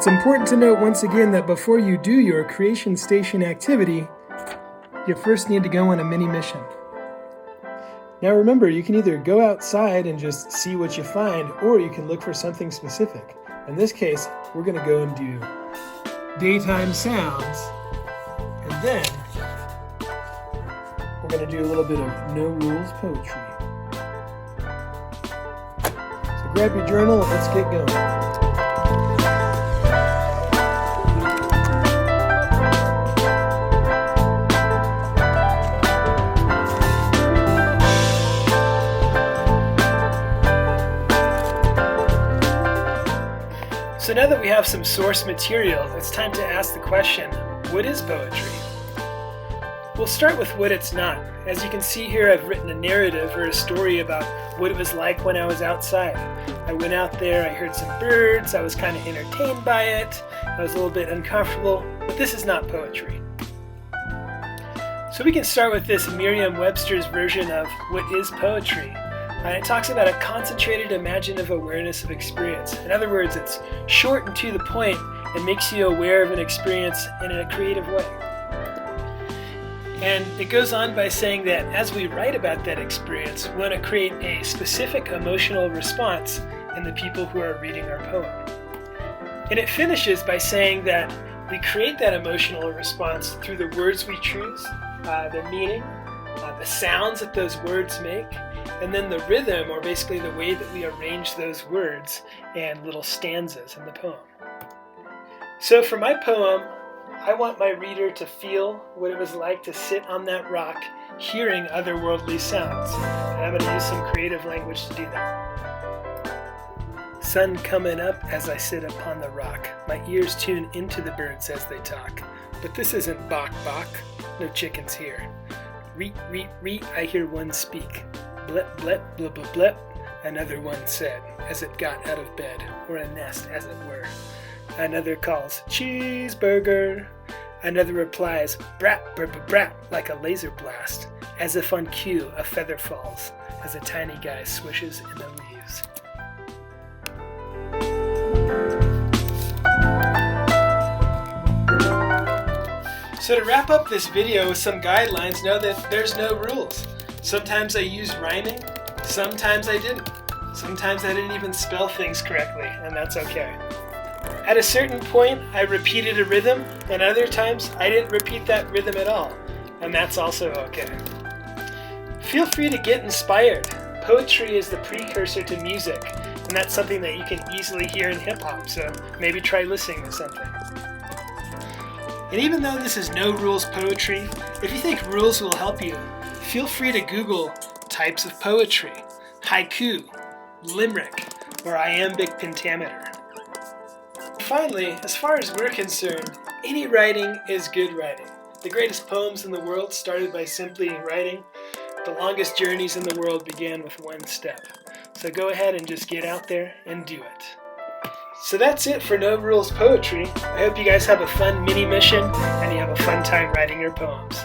It's important to note once again that before you do your creation station activity, you first need to go on a mini mission. Now remember, you can either go outside and just see what you find, or you can look for something specific. In this case, we're going to go and do daytime sounds, and then we're going to do a little bit of no rules poetry. So grab your journal and let's get going. So now that we have some source material, it's time to ask the question, what is poetry? We'll start with what it's not. As you can see here, I've written a narrative or a story about what it was like when I was outside. I went out there, I heard some birds, I was kind of entertained by it, I was a little bit uncomfortable, but this is not poetry. So we can start with this Merriam-Webster's version of what is poetry. And it talks about a concentrated imaginative awareness of experience. In other words, it's short and to the point and makes you aware of an experience in a creative way. And it goes on by saying that as we write about that experience, we want to create a specific emotional response in the people who are reading our poem. And it finishes by saying that we create that emotional response through the words we choose, their meaning, the sounds that those words make, and then the rhythm, or basically the way that we arrange those words and little stanzas in the poem. So for my poem, I want my reader to feel what it was like to sit on that rock hearing otherworldly sounds. And I'm going to use some creative language to do that. Sun coming up as I sit upon the rock. My ears tune into the birds as they talk. But this isn't bok bok, no chickens here. Reet, reet, reet, I hear one speak. Blip, blip, blip, blip, blip, another one said, as it got out of bed, or a nest as it were. Another calls, cheeseburger. Another replies, brat, brat, brat, brat, like a laser blast. As if on cue, a feather falls, as a tiny guy swishes in the leaves. So to wrap up this video with some guidelines, know that there's no rules. Sometimes I used rhyming, sometimes I didn't. Sometimes I didn't even spell things correctly, and that's okay. At a certain point, I repeated a rhythm, and other times I didn't repeat that rhythm at all, and that's also okay. Feel free to get inspired. Poetry is the precursor to music, and that's something that you can easily hear in hip-hop, so maybe try listening to something. And even though this is no rules poetry, if you think rules will help you, feel free to Google types of poetry, haiku, limerick, or iambic pentameter. Finally, as far as we're concerned, any writing is good writing. The greatest poems in the world started by simply writing. The longest journeys in the world began with one step. So go ahead and just get out there and do it. So that's it for No Rules Poetry. I hope you guys have a fun mini mission and you have a fun time writing your poems.